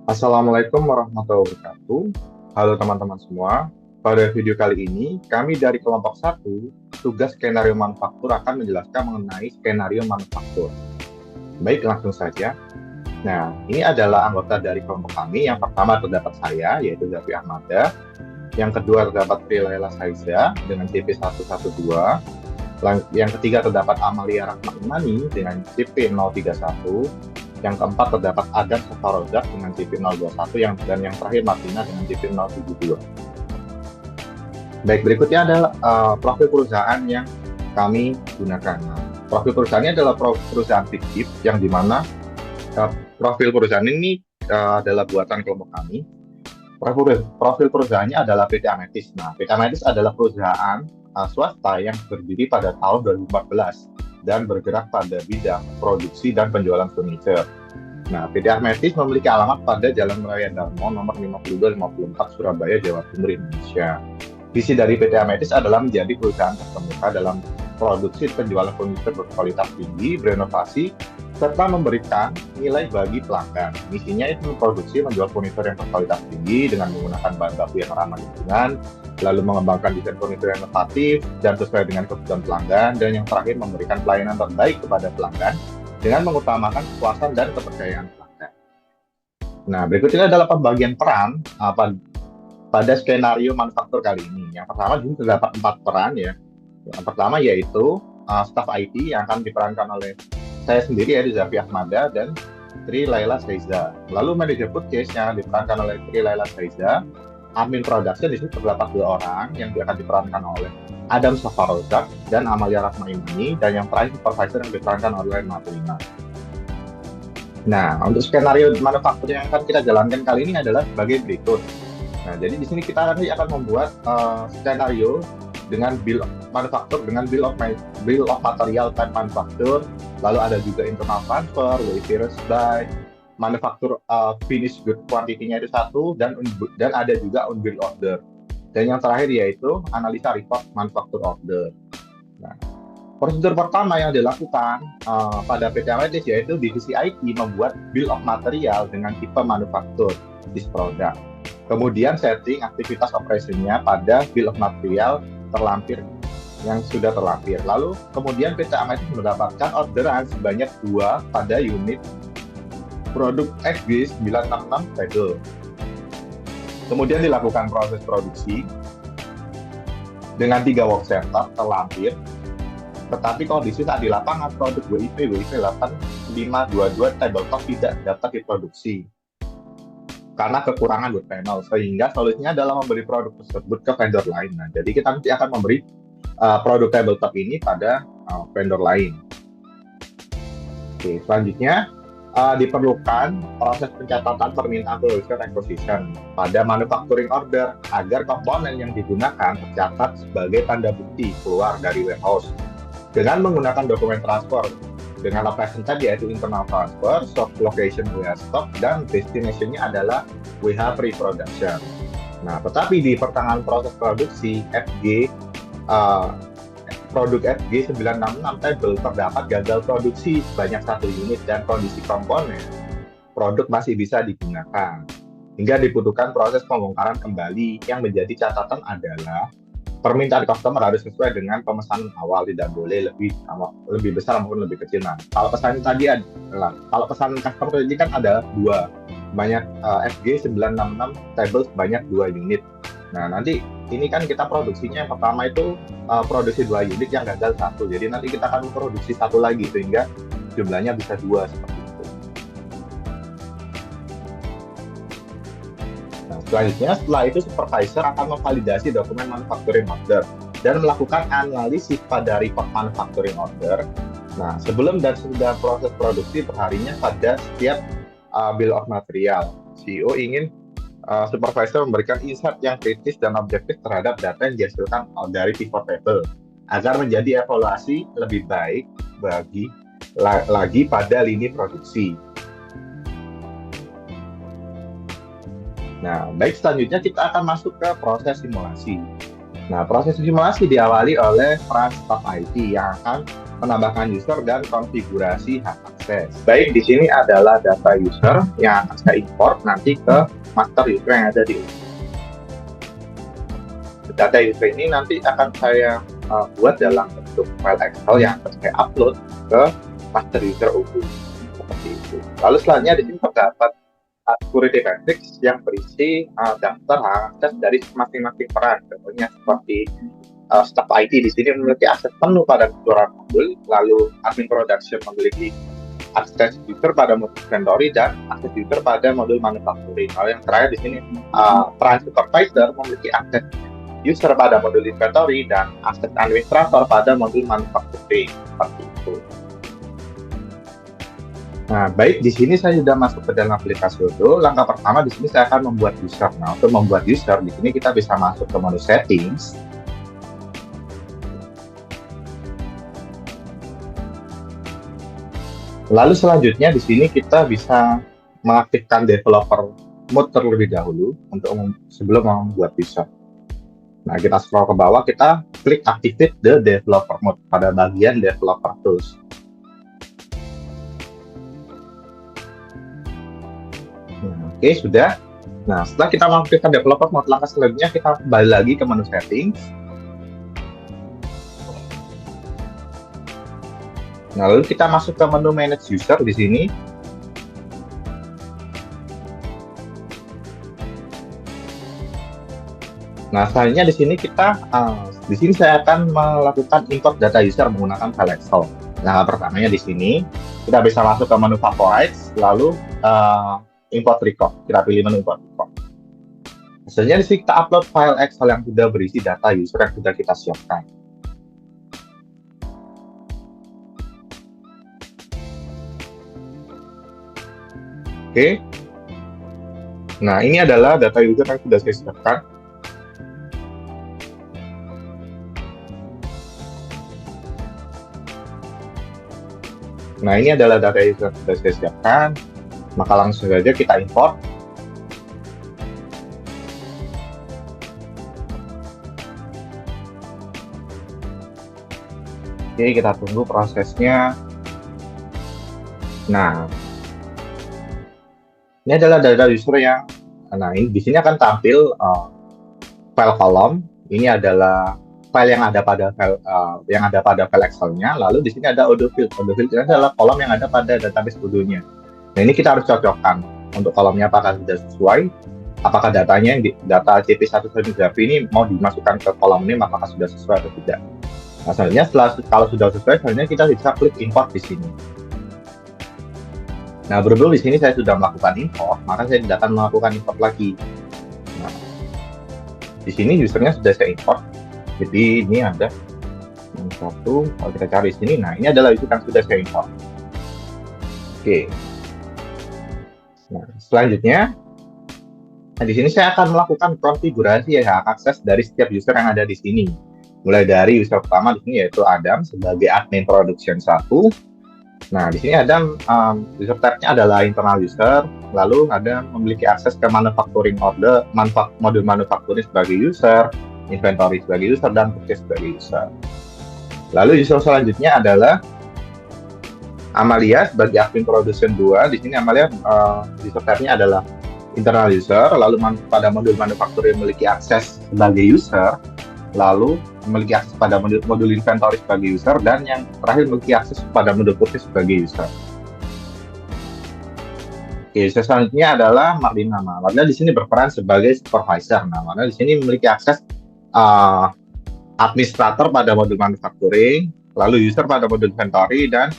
Assalamualaikum warahmatullahi wabarakatuh. Halo teman-teman semua. Pada video kali ini, kami dari kelompok satu, tugas skenario manufaktur akan menjelaskan mengenai skenario manufaktur. Baik, langsung saja. Nah, ini adalah anggota dari kelompok kami. Yang pertama terdapat saya, yaitu Zafi Ahmada. Yang kedua terdapat Prilaila Saiza dengan CP112. Yang ketiga terdapat Amalia Rahma Imani dengan CP031. Yang keempat terdapat Adam Safarozak dengan CP021 dan yang terakhir Martina dengan CP072. Baik, berikutnya adalah profil perusahaan yang kami gunakan. Nah, profil perusahaannya adalah perusahaan fiktif yang dimana profil perusahaan ini adalah buatan kelompok kami. Profil perusahaannya adalah PT Ametis. Nah, PT Ametis adalah perusahaan swasta yang berdiri pada tahun 2014 dan bergerak pada bidang produksi dan penjualan furniture. Nah, PT Ametis memiliki alamat pada Jalan Raya Darmo nomor 5254 Surabaya, Jawa Timur, Indonesia. Visi dari PT Ametis adalah menjadi perusahaan terkemuka dalam produksi penjualan furniture berkualitas tinggi, berinovasi, serta memberikan nilai bagi pelanggan. Misinya itu memproduksi menjual furniture yang berkualitas tinggi dengan menggunakan bahan baku yang ramah lingkungan, lalu mengembangkan desain furniture yang inovatif dan sesuai dengan kebutuhan pelanggan, dan yang terakhir memberikan pelayanan terbaik kepada pelanggan dengan mengutamakan kepuasan dan kepercayaan pelanggan. Nah, berikutnya adalah pembagian peran pada skenario manufaktur kali ini. Yang pertama, juga terdapat 4 peran ya. Yang pertama yaitu staf IT yang akan diperankan oleh saya sendiri, yaitu Zafi Ahmada dan Tri Laila Saiza. Lalu manajer purchase yang diperankan oleh Tri Laila Saiza. Admin production di sini terdapat 2 orang yang akan diperankan oleh Adam Safarozak dan Amalia Rahma Imani, dan yang terakhir supervisor yang diperankan oleh Martina. Nah, untuk skenario manufaktur yang akan kita jalankan kali ini adalah sebagai berikut. Nah, jadi di sini kita nanti akan membuat skenario dengan bill manufaktur dengan bill of material type manufaktur, lalu ada juga internal transfer, warehouse buy, manufaktur finished good quantity-nya itu 1, dan ada juga unbilled order. Dan yang terakhir yaitu analisa report manufaktur order. Nah, prosedur pertama yang dilakukan pada PT Ametis yaitu divisi IT membuat bill of material dengan tipe manufaktur this product. Kemudian setting aktivitas operasinya pada bill of material terlampir yang sudah terlampir. Lalu kemudian PT Ametis mendapatkan orderan sebanyak 2 pada unit produk XG966 Tegel. Kemudian dilakukan proses produksi dengan 3 work setup terlampir. Tetapi kondisi saat di lapangan produk WIP 8522 tabletop tidak dapat diproduksi karena kekurangan wood panel, sehingga solusinya adalah memberi produk tersebut ke vendor lain. Nah, jadi kita nanti akan memberi produk tabletop ini pada vendor lain. Oke, selanjutnya diperlukan proses pencatatan permintaan production requisition pada manufacturing order agar komponen yang digunakan tercatat sebagai tanda bukti keluar dari warehouse dengan menggunakan dokumen transfer dengan location tadi yaitu internal transfer, stock location WH stock, dan destination-nya adalah WH pre-production. Nah, tetapi di pertengahan proses produksi produk FG966 table terdapat gagal produksi sebanyak 1 unit dan kondisi komponen produk masih bisa digunakan. Hingga dibutuhkan proses pembongkaran kembali. Yang menjadi catatan adalah permintaan customer harus sesuai dengan pemesanan awal, tidak boleh lebih besar maupun lebih kecil. Nah, kalau pesanan tadi adalah, kalau pesanan customer tadi kan ada 2, banyak FG966 table sebanyak 2 unit. Nah, nanti ini kan kita produksinya yang pertama itu produksi 2 unit yang gagal 1. Jadi nanti kita akan memproduksi 1 lagi sehingga jumlahnya bisa 2 seperti itu. Nah, selanjutnya setelah itu supervisor akan memvalidasi dokumen manufacturing order dan melakukan analisis pada report manufacturing order. Nah, sebelum dan sesudah proses produksi perharinya pada setiap bill of material, CEO ingin supervisor memberikan insight yang kritis dan objektif terhadap data yang dihasilkan dari pivot table agar menjadi evaluasi lebih baik lagi pada lini produksi. Nah, baik, selanjutnya kita akan masuk ke proses simulasi. Nah, proses simulasi diawali oleh peran staf IT yang akan menambahkan user dan konfigurasi hak Oke, baik di sini adalah data user yang akan saya import nanti ke master user yang ada di data user ini nanti akan saya buat dalam bentuk file Excel yang akan saya upload ke master user Ubuntu seperti itu. Lalu selanjutnya di sini terdapat security matrix yang berisi daftar akses dari masing-masing peran. Contohnya seperti staff IT di sini memiliki akses penuh pada keseluruhan modul, lalu admin production memiliki akses user pada modul inventory dan akses user pada modul manufacturing. Lalu yang terakhir di sini peran supervisor memiliki akses user pada modul inventory dan akses administrator pada modul manufacturing seperti itu. Nah, baik di sini saya sudah masuk ke dalam aplikasi Odoo. Langkah pertama di sini saya akan membuat user. Nah, untuk membuat user di sini kita bisa masuk ke menu settings. Lalu selanjutnya di sini kita bisa mengaktifkan developer mode terlebih dahulu untuk sebelum membuat user. Nah, kita scroll ke bawah, kita klik activate the developer mode pada bagian developer tools. Oke, sudah. Nah, setelah kita mengaktifkan developer mode, langkah selanjutnya kita kembali lagi ke menu settings. Nah, lalu kita masuk ke menu manage user di sini. Nah, selanjutnya di sini saya akan melakukan import data user menggunakan file Excel. Nah, pertamanya di sini kita bisa masuk ke menu favorites, lalu import record. Kita pilih menu import record. Selanjutnya di sini kita upload file Excel yang sudah berisi data user yang sudah kita siapkan. Oke. Nah, ini adalah data user yang sudah saya siapkan. Nah, ini adalah data user yang sudah saya siapkan. Maka langsung saja kita import. Oke, kita tunggu prosesnya. Nah, ini adalah data user yang, nah ini di sini akan tampil file column. Ini adalah file yang ada pada file Excel-nya. Lalu di sini ada Odoo field. Odoo field ini adalah kolom yang ada pada database Odoo-nya. Nah, ini kita harus cocokkan untuk kolomnya apakah sudah sesuai, apakah datanya data CP1 ini mau dimasukkan ke kolom ini apakah sudah sesuai atau tidak. Nah, selanjutnya kalau sudah sesuai, selanjutnya kita bisa klik import di sini. Nah, berhubung di sini saya sudah melakukan import, maka saya tidak akan melakukan import lagi. Nah, di sini usernya sudah saya import. Jadi ini ada yang satu. Kalau kita cari di sini, nah ini adalah user yang sudah saya import. Oke. Nah, selanjutnya, di sini saya akan melakukan konfigurasi hak akses dari setiap user yang ada di sini. Mulai dari user pertama di sini yaitu Adam sebagai admin production 1. Nah, di sini ada user type-nya adalah internal user, lalu ada memiliki akses ke manufacturing order, modul manufacturing sebagai user, inventory sebagai user, dan purchase sebagai user. Lalu user selanjutnya adalah Amalia sebagai admin production 2. Di sini Amalia user type-nya adalah internal user, lalu pada modul manufacturing memiliki akses sebagai user, lalu memiliki akses pada modul inventory sebagai user, dan yang terakhir memiliki akses pada modul purchase sebagai user. Oke, selanjutnya adalah Marlina. Marlina di sini berperan sebagai supervisor. Nah, Marlina di sini memiliki akses administrator pada modul manufacturing, lalu user pada modul inventory, dan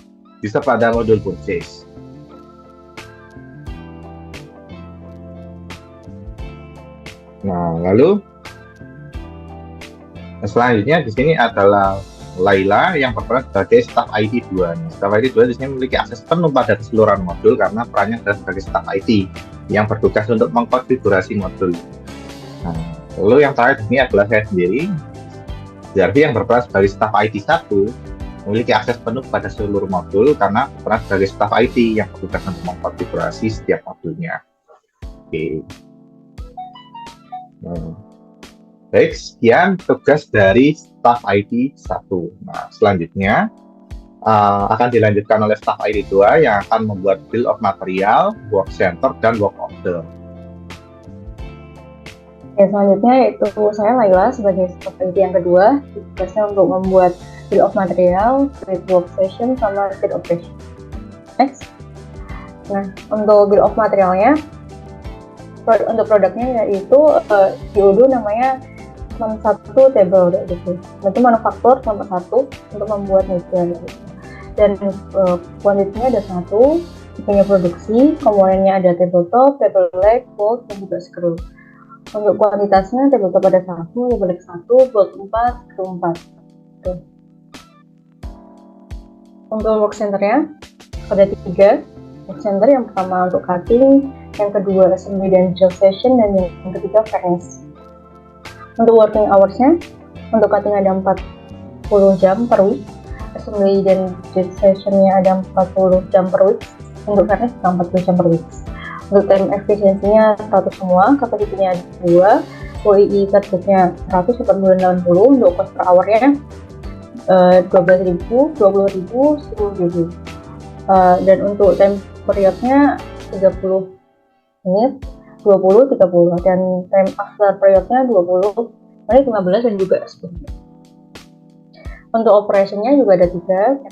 user pada modul purchase. Nah, lalu selanjutnya di sini adalah Laila yang berperan sebagai staff IT 2. Staff IT 2 di sini memiliki akses penuh pada keseluruhan modul karena perannya adalah sebagai staff IT yang bertugas untuk mengkonfigurasi modul. Nah, lalu yang terakhir di sini adalah saya sendiri, Jarvi yang berperan sebagai staff IT 1 memiliki akses penuh pada seluruh modul karena berperan sebagai staff IT yang bertugas untuk mengkonfigurasi setiap modulnya. Oke. Baik, sekian tugas dari staff IT 1. Nah, selanjutnya akan dilanjutkan oleh staff ID 2 yang akan membuat bill of material, work center, dan work order. Ya, selanjutnya yaitu saya Laila sebagai staff ID yang kedua, tugasnya untuk membuat bill of material, create work session, sama create operation. Next. Nah, untuk bill of materialnya, untuk produknya yaitu diodo namanya 61 table gitu. Itu manufaktur nomor 1 untuk membuat meja gitu. Dan kuantitinya ada 1, tipenya produksi, komponennya ada tabletop, table leg, bolt, dan juga screw. Untuk kuantitasnya tabletop ada 1, table leg 1, bolt 4, screw 4. Gitu. Untuk work centernya ada 3. Work center yang pertama untuk cutting, yang kedua assembly dan drill session, dan yang ketiga furnace. Untuk working hoursnya, untuk cutting ada 40 jam per week, assembly dan drill sessionnya ada 40 jam per week, untuk furnace 40 jam per week. Untuk time efisiensinya 100 semua, kapasitinya 2, OII targetnya 100, 80, untuk cost per hournya 12.000, 20.000, 10.000. Dan untuk time periodnya 30 menit, 20, 30, dan time after periodnya 20 menit, 15, dan juga 10 menit. Untuk operationnya juga ada 3,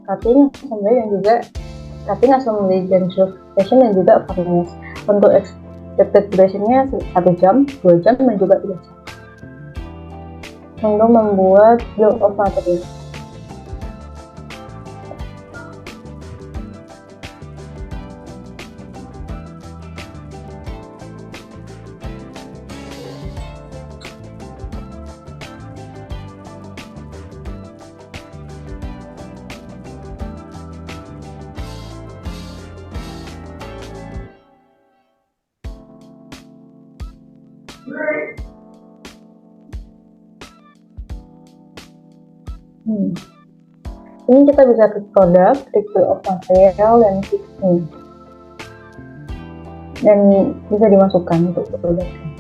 cutting, assembly, dan juga cutting, assembly, dan drill session, dan juga furnace. Untuk expected durationnya 1 jam, 2 jam, dan juga 3 jam. Untuk membuat bill of material. Ini kita bisa klik produk, klik bill of material, dan klik ini. Dan bisa dimasukkan untuk produknya.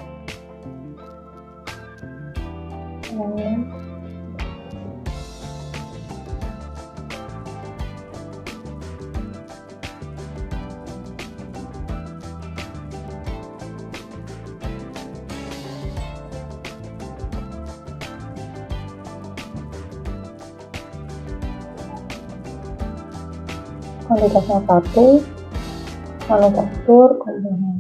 Kuantitasnya 1, manufaktur, komponen.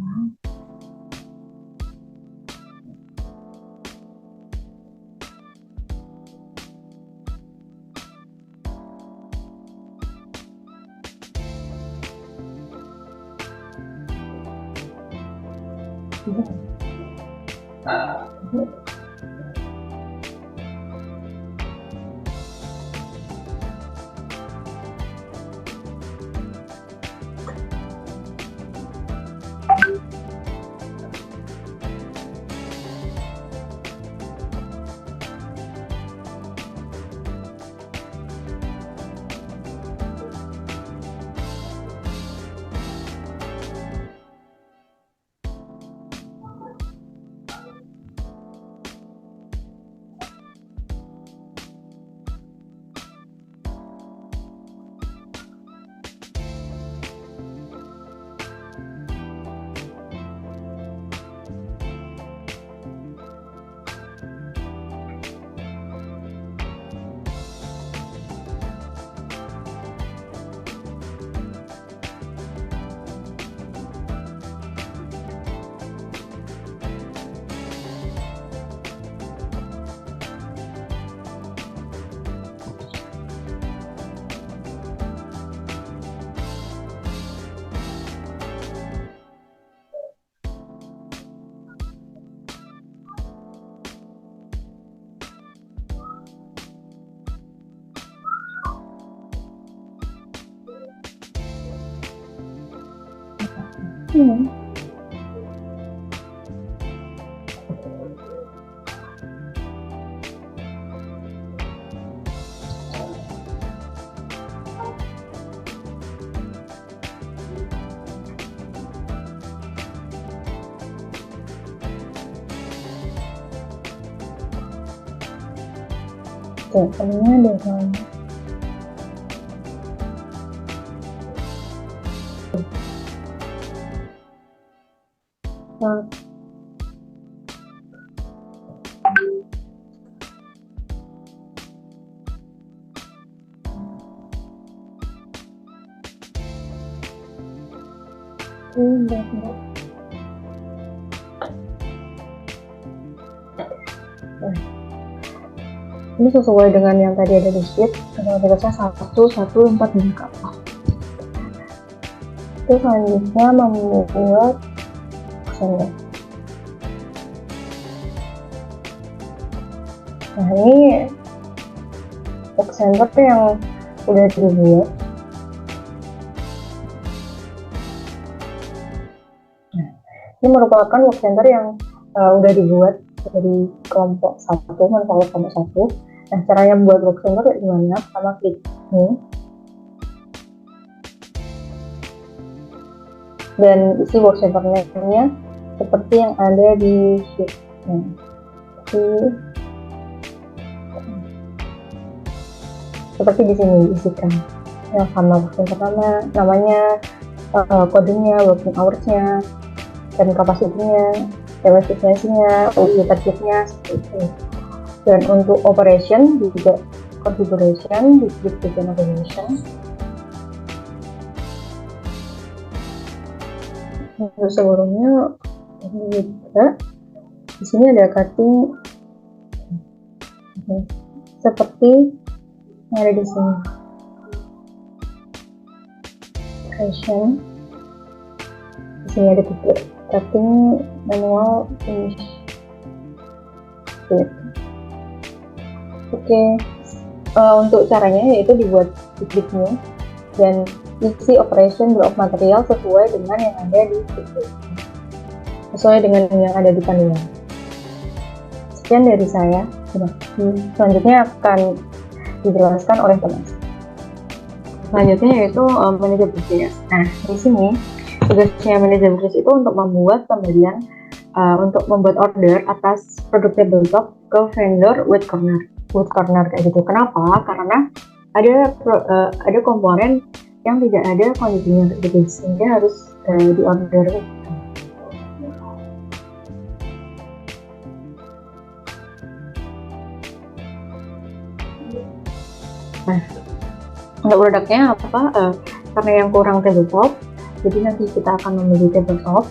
Oke, ini ada Ini sesuai dengan yang tadi ada di sheet, tugasnya 114 BK. Terus selanjutnya membuat sender. Nah, ini box center yang udah dibuat. Nah, ini merupakan box center yang udah dibuat dari kelompok 1, manfaat kelompok 1. Nah, caranya buat box center gimana? Pertama klik ini. Dan isi box centernya seperti yang ada di sheet. Nah, seperti di sini diisikan. Nah, sama box center namanya, kodenya, working hours-nya, dan kapasitinya, efisiensinya, uji targetnya, seperti itu. Dan untuk operation juga configuration, diklik bagian operation. Untuk sebelumnya juga di sini ada cutting seperti yang ada di sini. Creation. Di sini ada tiga cutting, manual, finish. Oke. Untuk caranya yaitu dibuat dikliknya dan isi operation bill of material sesuai dengan yang ada di sesuai dengan yang ada di panduan. Sekian dari saya. Selanjutnya akan dijelaskan oleh Thomas. Selanjutnya yaitu manajer bisnis. Nah, di sini tugasnya manajer bisnis itu untuk membuat pembelian, untuk membuat order atas produk tabletop ke vendor wood corner kayak gitu. Kenapa? Karena ada komponen yang tidak ada kondisinya gitu, sehingga harus diorder. Nah, untuk produknya apa? Karena yang kurang tabletop, jadi nanti kita akan membeli tabletop.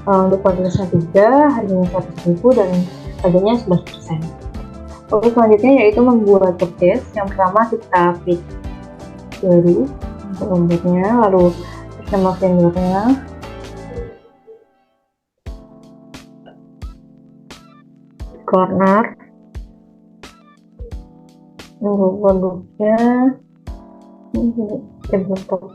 Untuk kualitasnya 3, harganya 100.000 dan harganya 11%. Oke, selanjutnya yaitu membuat purchase. Yang pertama kita klik baru untuk membuatnya, lalu nama vendornya, corner, untuk produknya ini tabletop.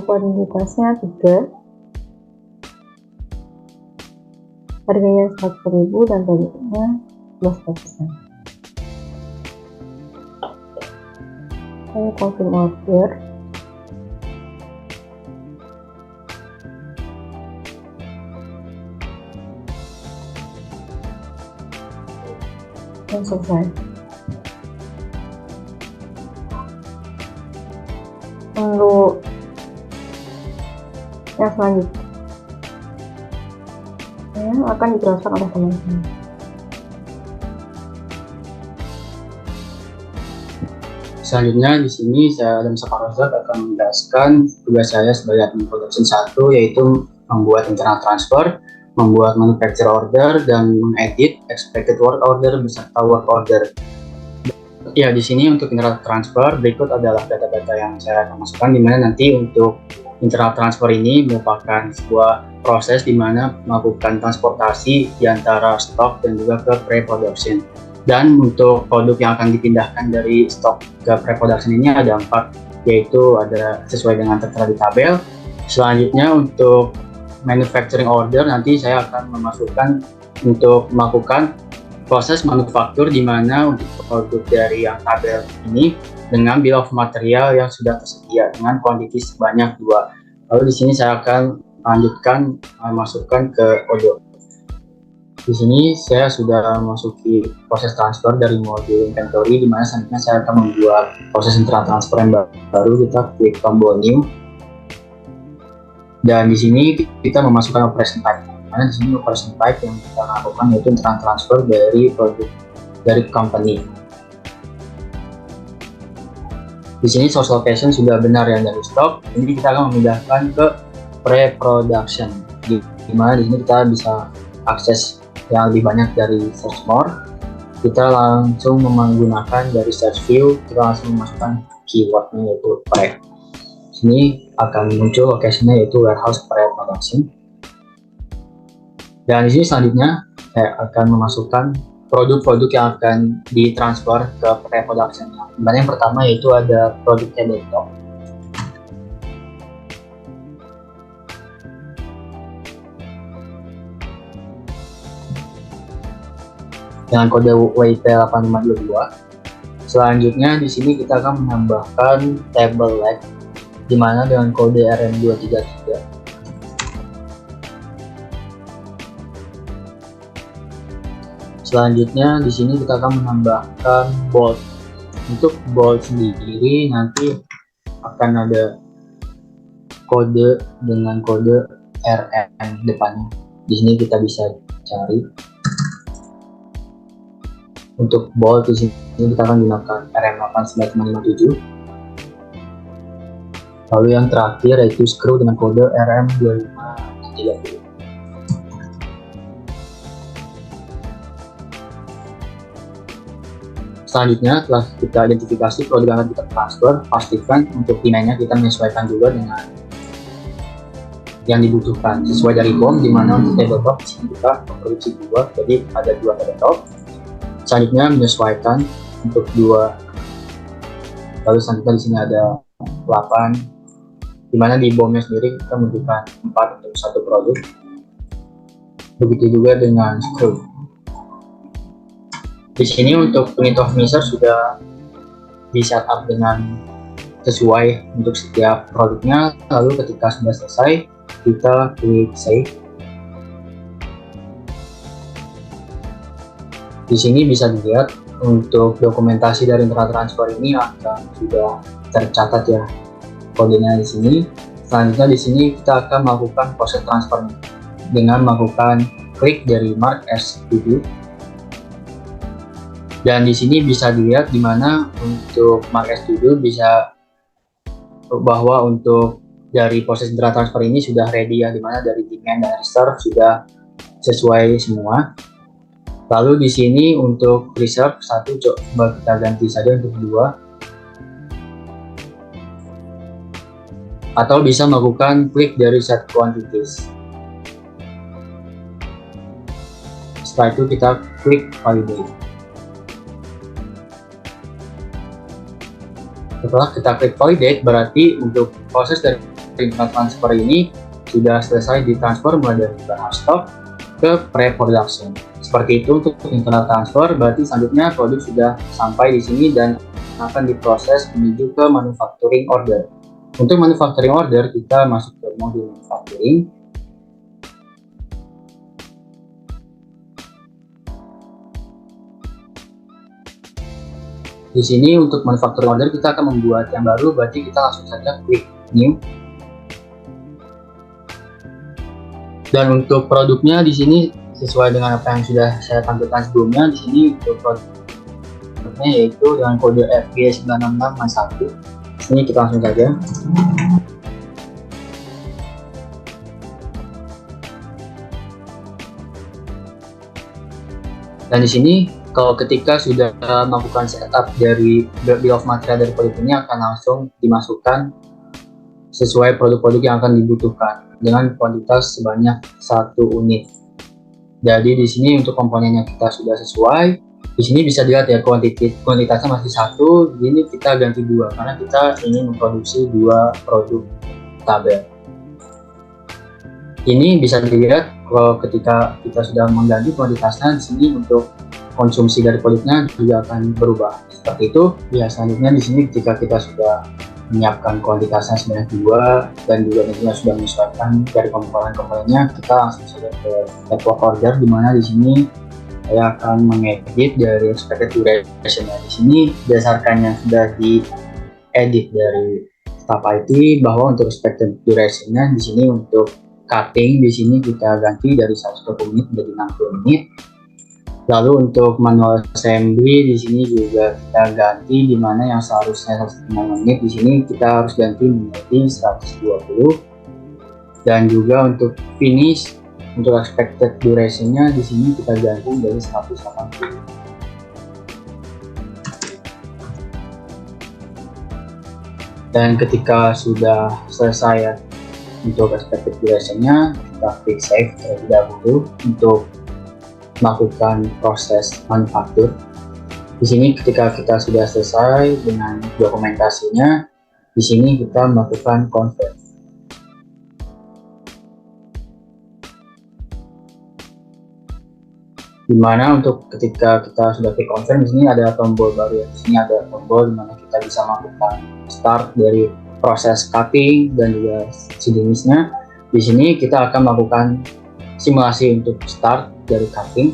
Kuantitasnya 3, harganya 100.000 dan targetnya 11%. Saya confirm order. Dan selesai. Untuk yang selanjutnya akan dijelaskan oleh teman-teman. Selanjutnya di sini saya dan Saparozat akan menjelaskan tugas saya sebagai admin production 1, yaitu membuat internal transfer, membuat manufacture order, dan mengedit expected work order beserta work order. Ya, di sini untuk internal transfer berikut adalah data-data yang saya akan masukkan, di mana nanti untuk internal transfer ini merupakan sebuah proses di mana melakukan transportasi di antara stok dan juga ke pre-production. Dan untuk produk yang akan dipindahkan dari stok ke pre-production ini ada 4, yaitu ada sesuai dengan tertera di tabel. Selanjutnya untuk manufacturing order nanti saya akan memasukkan untuk melakukan proses manufaktur di mana untuk produk dari yang tabel ini dengan bill of material yang sudah tersedia dengan kuantitas sebanyak 2. Lalu di sini saya akan lanjutkan masukkan ke Odoo. Di sini saya sudah memasuki proses transfer dari modul inventory, di mana selanjutnya saya akan membuat proses internal transfer yang baru. Kita klik tombol new, dan di sini kita memasukkan operation type. Karena di sini operation type yang kita lakukan yaitu internal transfer dari produk dari company. Di sini source location sudah benar yang dari stock. Ini kita akan memindahkan ke pre-production, di mana di sini kita bisa akses yang lebih banyak dari search more. Kita langsung menggunakan dari search view, kita langsung memasukkan keywordnya yaitu pre. Sini akan muncul location-nya yaitu warehouse pre-production. Dan di sini selanjutnya saya akan memasukkan produk-produk yang akan ditransfer ke pre-production. Yang pertama yaitu ada produk tabletop. Dengan kode WIP8522. Selanjutnya di sini kita akan menambahkan table leg, di mana dengan kode RM233. Selanjutnya di sini kita akan menambahkan bolt. Untuk bolt sendiri nanti akan ada kode dengan kode RM depannya. Di sini kita bisa cari. Untuk bolt di sini kita akan gunakan RM89557. Lalu yang terakhir yaitu screw dengan kode RM2530. Selanjutnya setelah kita identifikasi produk yang akan kita transfer, pastikan untuk demand-nya kita menyesuaikan juga dengan yang dibutuhkan sesuai dari BOM, di mana untuk tabletop di sini kita memproduksi 2, jadi ada 2 tabletop. Selanjutnya menyesuaikan untuk 2. Lalu selanjutnya di sini ada 8, di mana di BOM-nya sendiri kita membutuhkan 4 untuk satu produk. Begitu juga dengan screw. Di sini untuk unit of measure sudah di setup dengan sesuai untuk setiap produknya. Lalu ketika sudah selesai, kita klik save. Di sini bisa dilihat untuk dokumentasi dari internal transfer ini akan sudah tercatat ya kodenya di sini. Selanjutnya di sini kita akan melakukan proses transfer dengan melakukan klik dari mark as to do. Dan di sini bisa dilihat di mana untuk mark as to do bisa bahwa untuk dari proses internal transfer ini sudah ready ya, di mana dari demand dan reserve sudah sesuai semua. Lalu di sini untuk reserve 1 coba kita ganti saja untuk 2. Atau bisa melakukan klik dari set quantities. Setelah itu kita klik validate. Setelah kita klik validate, berarti untuk proses dari internal transfer ini sudah selesai ditransfer mulai dari warehouse stock ke pre-production. Seperti itu untuk internal transfer, berarti selanjutnya produk sudah sampai di sini dan akan diproses menuju ke manufacturing order. Untuk manufacturing order, kita masuk ke modul manufacturing. Di sini untuk manufacturing order kita akan membuat yang baru, berarti kita langsung saja klik new. Dan untuk produknya di sini sesuai dengan apa yang sudah saya tampilkan sebelumnya. Di sini untuk produknya yaitu dengan kode FG966-1. Di sini kita langsung saja. Dan di sini kalau ketika sudah melakukan setup dari bill of material dari produk ini akan langsung dimasukkan sesuai produk-produk yang akan dibutuhkan dengan kuantitas sebanyak 1 unit. Jadi di sini untuk komponennya kita sudah sesuai. Di sini bisa dilihat ya kuantitasnya masih 1, ini kita ganti 2 karena kita ingin memproduksi 2 produk tabel. Ini bisa dilihat kalau ketika kita sudah mengganti kuantitasnya, di sini untuk konsumsi dari produknya juga akan berubah. Seperti itu. Ya, selanjutnya di sini ketika kita sudah menyiapkan kuantitasnya sebanyak 2 dan juga tentunya sudah menyesuaikan dari komponen-komponennya, kita langsung saja ke network order, di mana di sini saya akan mengedit dari expected duration. Di sini berdasarkan yang sudah diedit dari staff IT, bahwa untuk expected duration-nya di sini untuk cutting di sini kita ganti dari 120 menit menjadi 60 menit. Lalu untuk manual assembly di sini juga kita ganti, di mana yang seharusnya 105 menit di sini kita harus ganti menjadi 120. Dan juga untuk finish, untuk expected duration-nya di sini kita ganti dari 180. Dan ketika sudah selesai untuk expected duration-nya, kita klik save terlebih dahulu untuk melakukan proses manufaktur. Di sini ketika kita sudah selesai dengan dokumentasinya, di sini kita melakukan convert. Dimana untuk ketika kita sudah klik confirm, di sini ada tombol baru ya. Di sini ada tombol dimana kita bisa melakukan start dari proses cutting dan juga sejenisnya. Di sini kita akan melakukan simulasi untuk start dari cutting.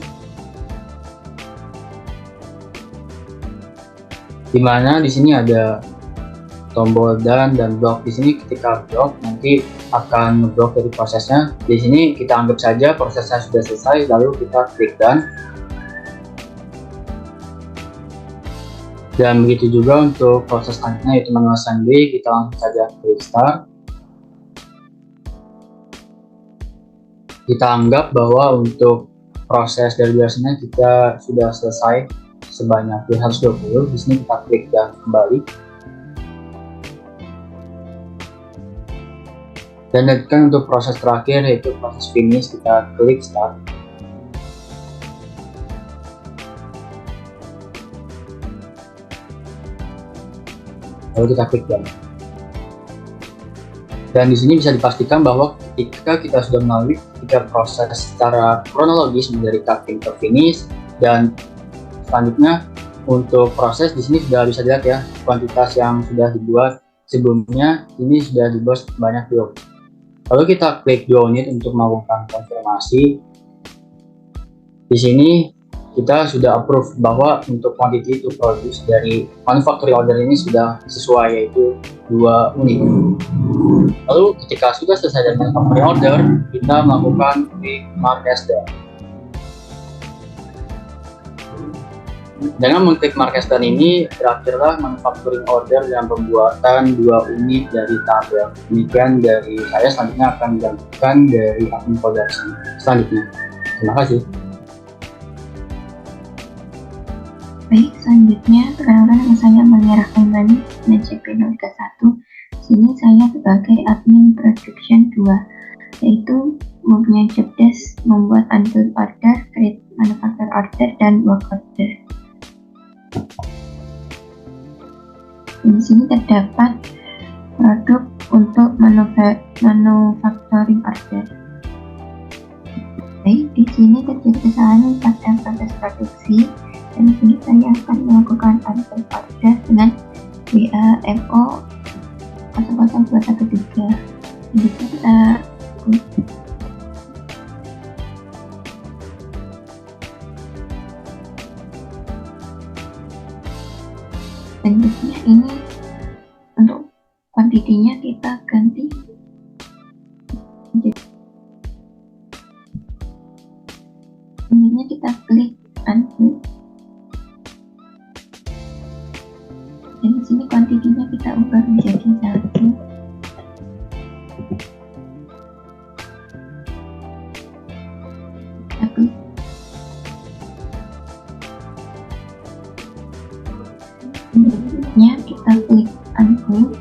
Dimana di sini ada tombol dan blok. Di sini ketika blok nanti akan ngeblok dari prosesnya. Di sini kita anggap saja prosesnya sudah selesai, lalu kita klik done. Dan begitu juga untuk proses selanjutnya yaitu manual assembly, kita langsung saja klik start. Kita anggap bahwa untuk proses dari biasanya kita sudah selesai sebanyak 220. Di sini kita klik dan kembali. Dan lanjutkan untuk proses terakhir yaitu proses finish, kita klik start. Lalu kita klik done. Dan di sini bisa dipastikan bahwa ketika kita sudah melalui 3 proses secara kronologis dari cutting ke finish, dan selanjutnya untuk proses di sini sudah bisa dilihat ya kuantitas yang sudah dibuat sebelumnya ini sudah dibuat banyak 2. Lalu kita klik 2 unit untuk melakukan konfirmasi. Di sini kita sudah approve bahwa untuk quantity to produce dari manufacturing order ini sudah sesuai, yaitu 2 unit. Lalu ketika sudah selesai dengan manufacturing order, kita melakukan klik mark as done. Dengan mengklik mark as done ini, berakhirlah manufacturing order dan pembuatan 2 unit dari tabel. Demikian dari saya, selanjutnya akan dilanjutkan dari admin production selanjutnya. Terima kasih. Baik, selanjutnya perkenalkan nama saya Malia Rahmaimani, NCP 031. Sini saya sebagai admin production 2, yaitu mempunyai job desk membuat unbilled order, create manufacture order, dan work order. Di sini terdapat produk untuk manufacturing order. Baik, di sini terjadi kesalahan pada proses produksi. Dan di sini saya akan melakukan unbilled order dengan WAMO 00213. Jadi kita selanjutnya ini untuk kuantitinya kita ganti selanjutnya kita klik unbill. Dan di sini kuantitinya kita ubah menjadi 1. Kita klik. Selanjutnya kita klik unbill.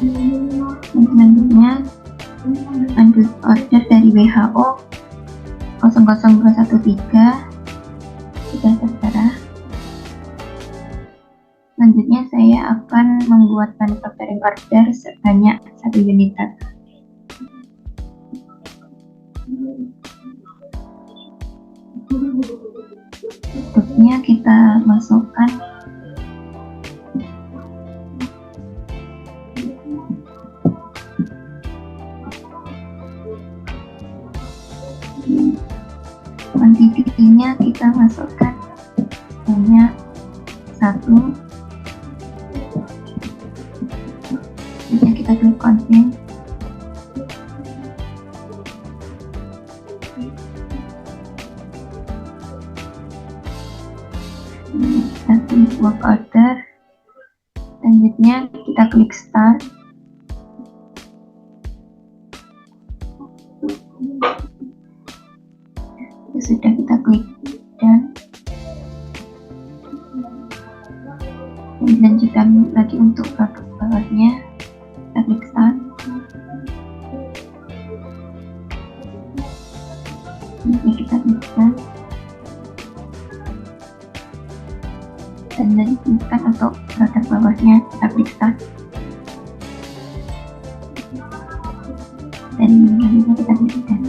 Dan selanjutnya unbilled order dari WHO 00213 sudah tertera. Selanjutnya saya akan membuat manufacturing order sebanyak 1 unit data. Bentuknya kita masukkan kuantitinya, kita masukkan banyak 1. Kemudian kita klik confirm. Kita klik work order. Selanjutnya kita klik start. Sudah, kita klik done. Dan dilanjutkan lagi untuk produk bawahnya. Kita klik start. Ini kita klik start. Dan dilanjutkan untuk produk bawahnya. Kita klik start. Dan selanjutnya kita klik done.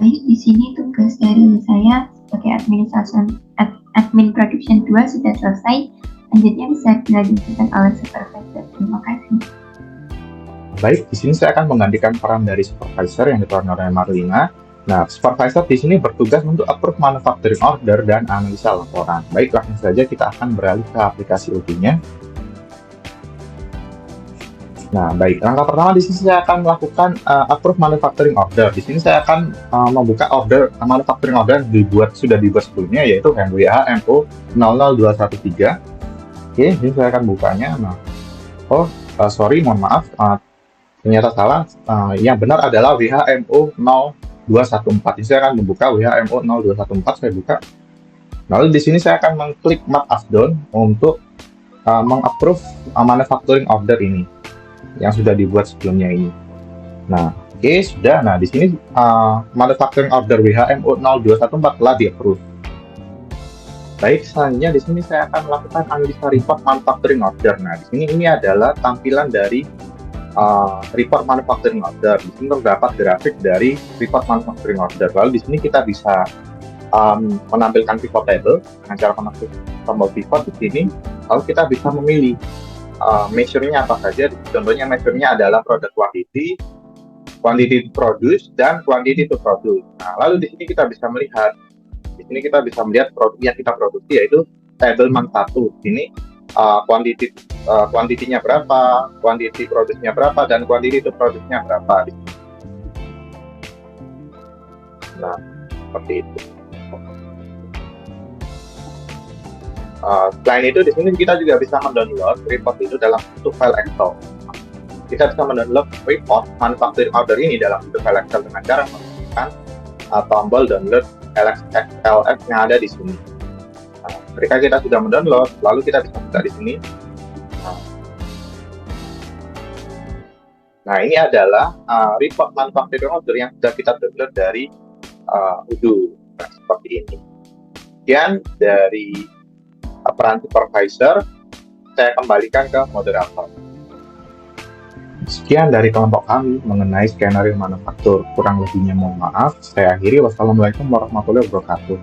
Baik, di sini tugas dari saya sebagai admin production 2 sudah selesai. Selanjutnya bisa dilanjutkan oleh supervisor. Terima kasih. Baik, di sini saya akan menggantikan peran dari supervisor yang diperankan oleh Marlina. Nah, supervisor di sini bertugas untuk approve manufacturing order dan analisa laporan. Baik, langsung saja kita akan beralih ke aplikasi UD-nya. Nah, baik. Langkah pertama di sini saya akan melakukan approve manufacturing order. Di sini saya akan membuka order manufacturing order sudah dibuat sebelumnya, yaitu MWA MO 00213. Oke, ini saya akan bukanya. Nah, sorry, mohon maaf, ternyata salah. Yang benar adalah WHMO 0214. Ini saya akan membuka WHMO 0214. Saya buka. Lalu di sini saya akan mengklik Mark as done untuk mengapprove manufacturing order ini yang sudah dibuat sebelumnya ini. Nah, oke, sudah. Nah, di sini manufacturing order WHMO 0214 telah di-approve. Baik, selanjutnya di sini saya akan melakukan analisa report manufacturing order. Nah, di sini ini adalah tampilan dari report manufacturing order. Di sini terdapat grafik dari report manufacturing order. Lalu di sini kita bisa menampilkan pivot table dengan cara menekan tombol pivot di sini. Lalu kita bisa memilih measure-nya apa saja. Contohnya measure-nya adalah product quantity, quantity to produce, dan quantity to produce. Nah, lalu di sini kita bisa melihat, produk yang kita produksi, yaitu table man 1. Ini quantity-nya berapa, quantity produce-nya berapa, dan quantity to produce-nya berapa. Nah, seperti itu. Selain itu, di sini kita juga bisa mendownload report itu dalam bentuk file Excel. Kita bisa mendownload report manufacturing order ini dalam bentuk file Excel dengan cara menggunakan tombol download XLS yang ada di sini. Nah, ketika kita sudah mendownload, lalu kita bisa buka di sini. Nah, ini adalah report manufacturing order yang sudah kita download dari Odoo. Nah, seperti ini. Sekian dari peran supervisor, saya kembalikan ke moderator. Sekian dari kelompok kami mengenai skenario manufaktur. Kurang lebihnya mohon maaf. Saya akhiri. Wassalamualaikum warahmatullahi wabarakatuh.